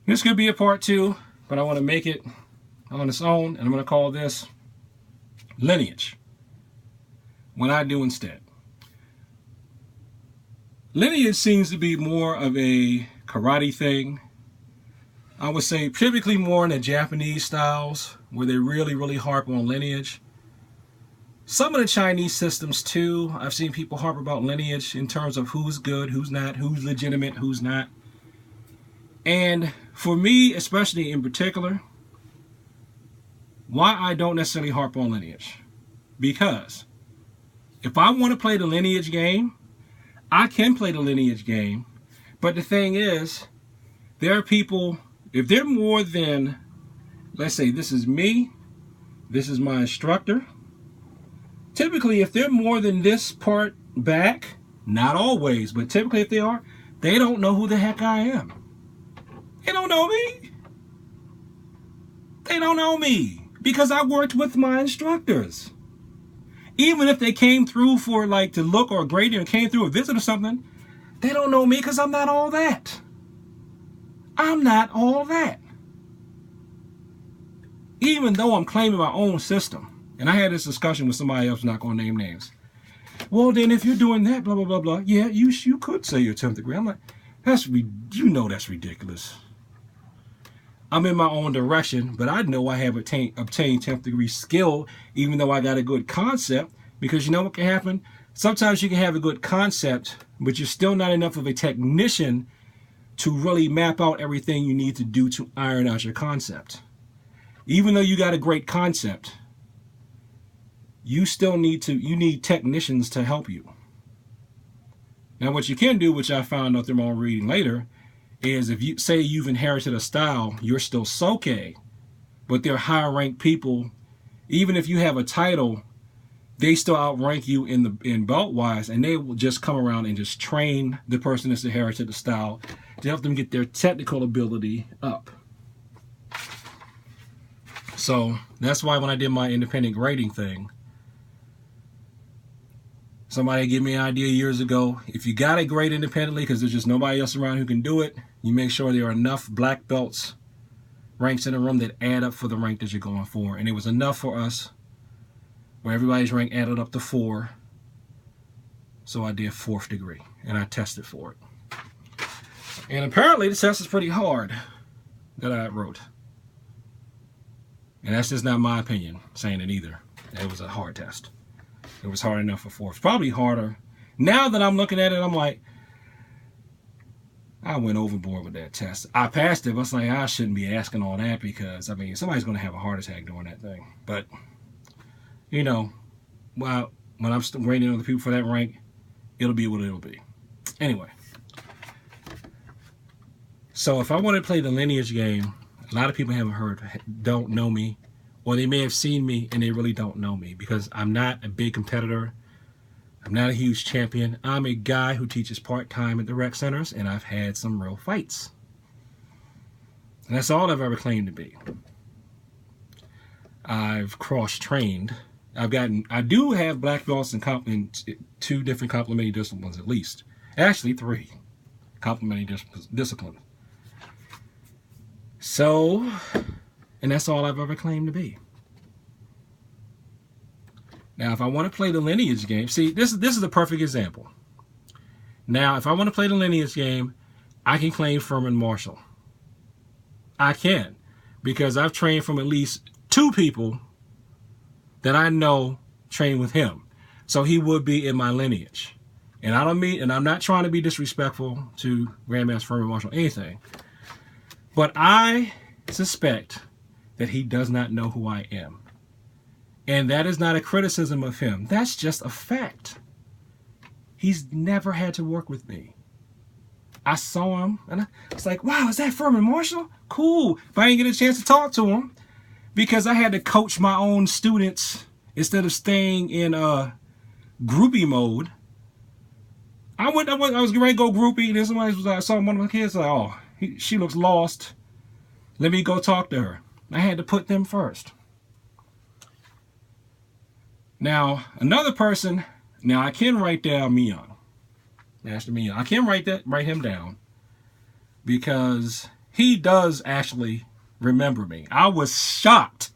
This could be a part two, but I want to make it on its own, and I'm going to call this Lineage. What I do instead. Lineage seems to be more of a karate thing. I would say typically more in the Japanese styles, where they really harp on lineage. Some of the Chinese systems too, I've seen people harp about lineage in terms of who's good, who's not, who's legitimate, who's not. And for me, especially in particular, why I don't necessarily harp on lineage. Because if I want to play the lineage game, I can play the lineage game. But the thing is, there are people, if they're more than, let's say this is me, this is my instructor. Typically, if they're more than this part back, not always, but typically if they are, they don't know who the heck I am. They don't know me. They don't know me because I worked with my instructors. Even if they came through for like to look or grading or came through a visit or something, they don't know me because I'm not all that. I'm not all that. Even though I'm claiming my own system. And I had this discussion with somebody else, not going to name names. Well, then if you're doing that, blah, blah, blah, blah, yeah, you could say you're 10th degree. I'm like, that's ridiculous. I'm in my own direction, but I know I have obtained 10th degree skill, even though I got a good concept, because you know what can happen? Sometimes you can have a good concept, but you're still not enough of a technician to really map out everything you need to do to iron out your concept. Even though you got a great concept, you need technicians to help you. Now what you can do, which I found out through my own reading later, is if you say you've inherited a style, you're still soke, but they're higher ranked people. Even if you have a title, they still outrank you in belt wise, and they will just come around and just train the person that's inherited the style to help them get their technical ability up. So that's why when I did my independent grading thing, somebody gave me an idea years ago. If you got to grade independently because there's just nobody else around who can do it, you make sure there are enough black belts ranks in the room that add up for the rank that you're going for. And it was enough for us where everybody's rank added up to 4. So I did 4th degree and I tested for it. And apparently the test is pretty hard that I wrote. And that's just not my opinion saying it either. It was a hard test. It was hard enough for 4th. Probably harder. Now that I'm looking at it, I'm like, I went overboard with that test. I passed it, but it's like, I shouldn't be asking all that because, I mean, somebody's going to have a heart attack doing that thing. But, you know, well, when I'm still grading other people for that rank, it'll be what it'll be. Anyway. So if I want to play the lineage game, a lot of people don't know me. Or they may have seen me and they really don't know me because I'm not a big competitor. I'm not a huge champion. I'm a guy who teaches part-time at the rec centers, and I've had some real fights. And that's all I've ever claimed to be. I've cross-trained. I do have black belts in 2 different complementary disciplines at least. Actually, 3 complementary disciplines. So, and that's all I've ever claimed to be. Now, if I want to play the lineage game, see, this is a perfect example. Now, if I want to play the lineage game, I can claim Furman Marshall. I can, because I've trained from at least 2 people that I know train with him. So he would be in my lineage. And I'm not trying to be disrespectful to Grandmaster Furman Marshall or anything. But I suspect that he does not know who I am. And that is not a criticism of him. That's just a fact. He's never had to work with me. I saw him and I was like, wow, is that Furman Marshall? Cool. But I didn't get a chance to talk to him because I had to coach my own students instead of staying in groupie mode. I was getting ready to go groupie. And somebody was like, I saw one of my kids like, oh, she looks lost. Let me go talk to her. I had to put them first. Now, another person, now I can write down Mion. Master Mion. I can write him down because he does actually remember me. I was shocked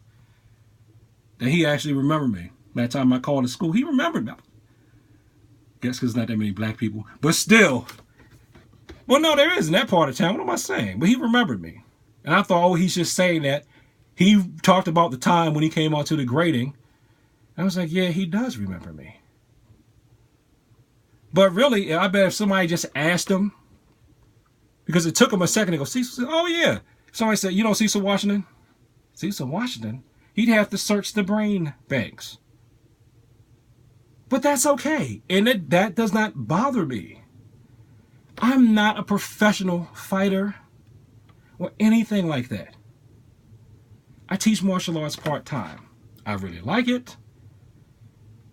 that he actually remembered me. That time I called to school, he remembered me. Guess because there's not that many black people. But still. Well, no, there is in that part of town. What am I saying? But he remembered me. And I thought, oh, he's just saying that. He talked about the time when he came onto the grading. I was like, yeah, he does remember me. But really, I bet if somebody just asked him, because it took him a second to go, Cecil, oh yeah. Somebody said, you know Cecil Washington? Cecil Washington? He'd have to search the brain banks. But that's okay. And that does not bother me. I'm not a professional fighter or anything like that. I teach martial arts part-time. I really like it.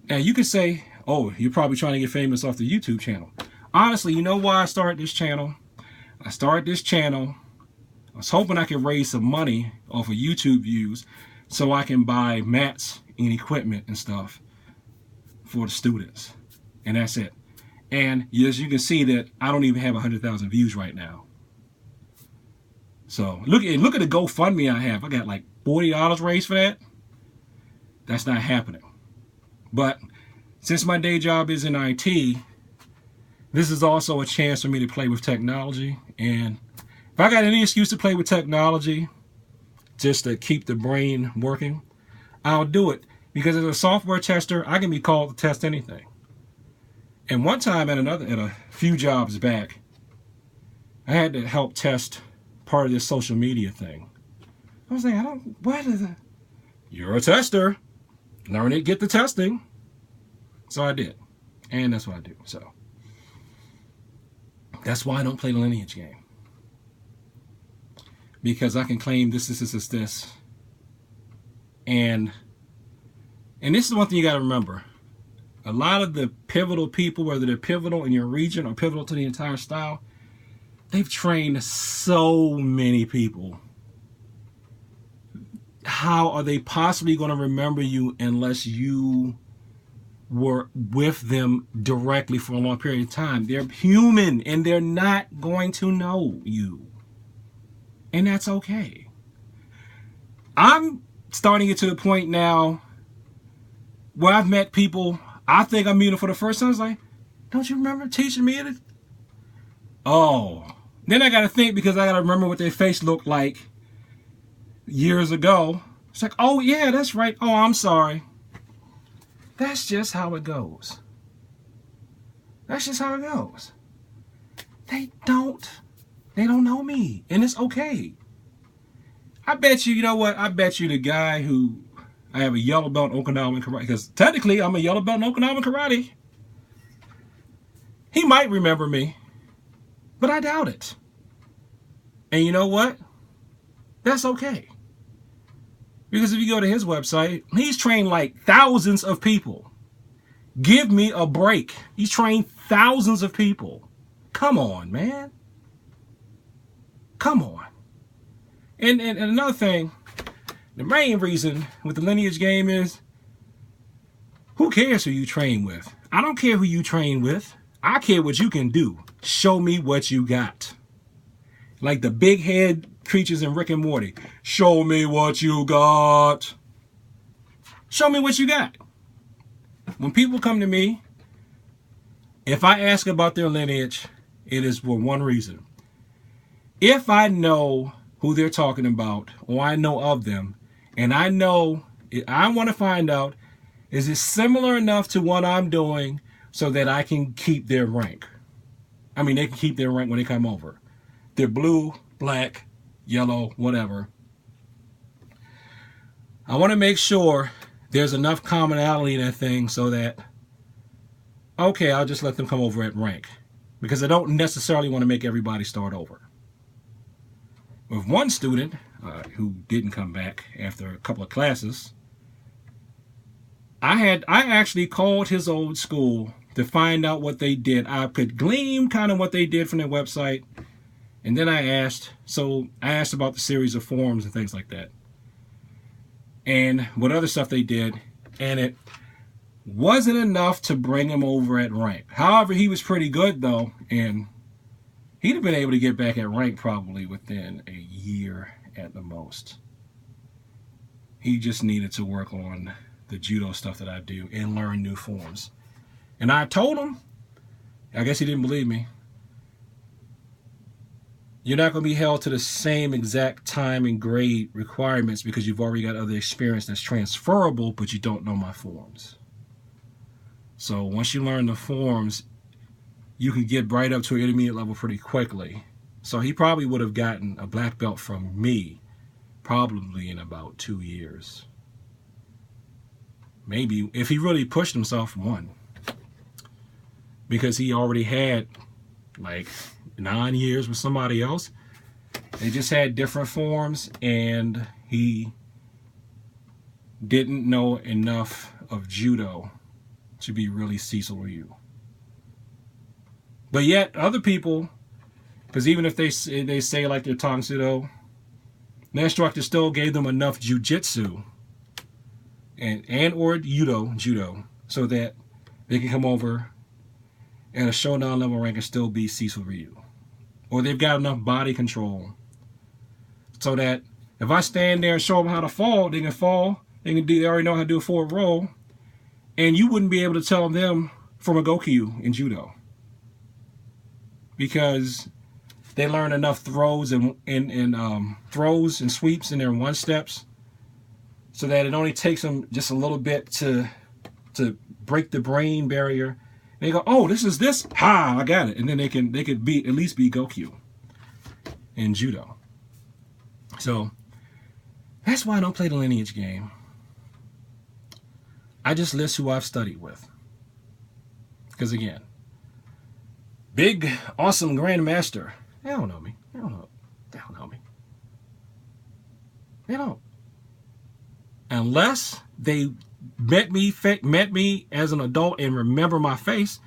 And you could say, oh, you're probably trying to get famous off the YouTube channel. Honestly, you know why I started this channel? I was hoping I could raise some money off of YouTube views so I can buy mats and equipment and stuff for the students. And that's it. And as you can see that I don't even have 100,000 views right now. So look at the GoFundMe I have. I got like $40 raised for that. That's not happening. But since my day job is in IT, this is also a chance for me to play with technology. And if I got any excuse to play with technology, just to keep the brain working, I'll do it. Because as a software tester, I can be called to test anything. And one time at a few jobs back, I had to help test part of this social media thing. I was like, you're a tester. Learn it, get the testing. So I did. And that's what I do. So that's why I don't play the Lineage game. Because I can claim this. And this is one thing you got to remember. A lot of the pivotal people, whether they're pivotal in your region or pivotal to the entire style, they've trained so many people. How are they possibly going to remember you unless you were with them directly for a long period of time? They're human and they're not going to know you. And that's okay. I'm starting to get to the point now where I've met people, I think I'm meeting for the first time. I was like, don't you remember teaching me it? Oh. Then I got to think, because I got to remember what their face looked like years ago. It's like, oh yeah, that's right. Oh, I'm sorry. That's just how it goes. That's just how it goes. They don't know me. And it's okay. I bet you, you know what? I bet you the guy who, I have a yellow belt in Okinawan karate, because technically I'm a yellow belt in Okinawan karate. He might remember me, but I doubt it. And you know what? That's okay. Because if you go to his website, he's trained like thousands of people. Give me a break. He's trained thousands of people. Come on, man. Come on. And another thing, the main reason with the Lineage game is, who cares who you train with? I don't care who you train with. I care what you can do. Show me what you got. Like the big head creatures in Rick and Morty. Show me what you got. Show me what you got. When people come to me, if I ask about their lineage, it is for one reason. If I know who they're talking about, or I know of them, and I know, I want to find out, is it similar enough to what I'm doing so that I can keep their rank? I mean, they can keep their rank when they come over. They're blue, black, yellow, whatever. I want to make sure there's enough commonality in that thing so that, okay, I'll just let them come over at rank. Because I don't necessarily want to make everybody start over. With one student who didn't come back after a couple of classes, I actually called his old school to find out what they did. I could glean kind of what they did from their website. And then I asked about the series of forums and things like that. And what other stuff they did. And it wasn't enough to bring him over at rank. However, he was pretty good though. And He'd have been able to get back at rank probably within a year at the most. He just needed to work on the judo stuff that I do and learn new forms. And I told him, I guess he didn't believe me, you're not going to be held to the same exact time and grade requirements because you've already got other experience that's transferable, but you don't know my forms. So once you learn the forms, you can get right up to an intermediate level pretty quickly. So he probably would have gotten a black belt from me probably in about 2 years. Maybe if he really pushed himself, 1. Because he already had like 9 years with somebody else. They just had different forms, and he didn't know enough of judo to be really Cecil Ryu. But yet other people, because even if they say like they're Tang Sudo, the instructor still gave them enough jujitsu and or judo so that they can come over at a showdown level rank and still be Cecil Ryu. Or they've got enough body control so that if I stand there and show them how to fall, they can fall. They already know how to do a forward roll, and you wouldn't be able to tell them from a Gokyu in judo because they learn enough throws and throws and sweeps in their one steps so that it only takes them just a little bit to break the brain barrier. They go, oh, this is this. Ha, I got it. And then they could at least be Gokyu in judo. So that's why I don't play the Lineage game. I just list who I've studied with. Because again, big, awesome grandmaster. They don't know me. They don't know me. They don't. Unless they met me as an adult and remember my face,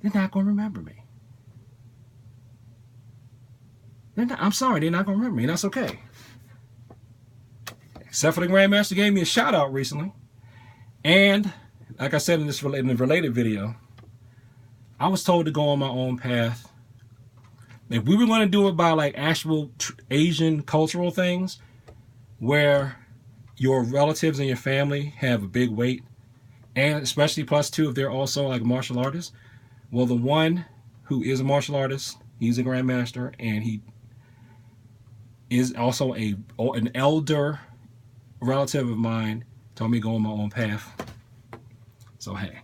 they're not going to remember me. I'm sorry, they're not going to remember me, and that's okay. Except for the Grandmaster gave me a shout out recently. And, like I said in the related video, I was told to go on my own path. If we were going to do it by like actual Asian cultural things, where your relatives and your family have a big weight, and especially +2 if they're also like martial artists. Well, the one who is a martial artist, he's a grandmaster, and he is also an elder relative of mine, told me to go on my own path. So hey.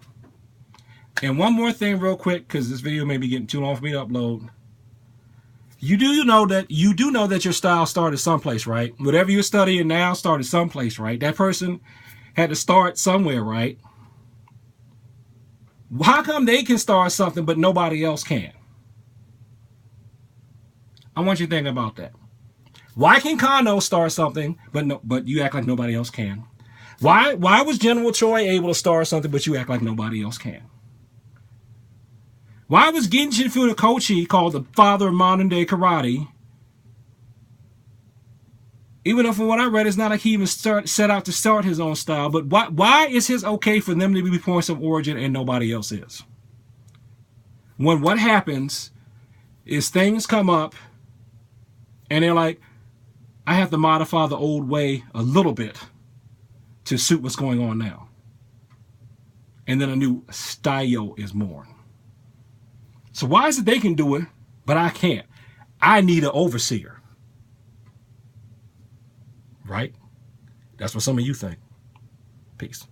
And one more thing real quick, because this video may be getting too long for me to upload. You do know that your style started someplace, right? Whatever you're studying now started someplace, right? That person had to start somewhere, right? How come they can start something but nobody else can? I want you to think about that. Why can Kano start something but you act like nobody else can? Why was General Choi able to start something but you act like nobody else can? Why was Genshin Funakoshi called the father of modern day karate? Even though from what I read, it's not like he even set out to start his own style. But why is his okay for them to be points of origin and nobody else is? When what happens is things come up and they're like, I have to modify the old way a little bit to suit what's going on now. And then a new style is born. So why is it they can do it, but I can't? I need an overseer. Right? That's what some of you think. Peace.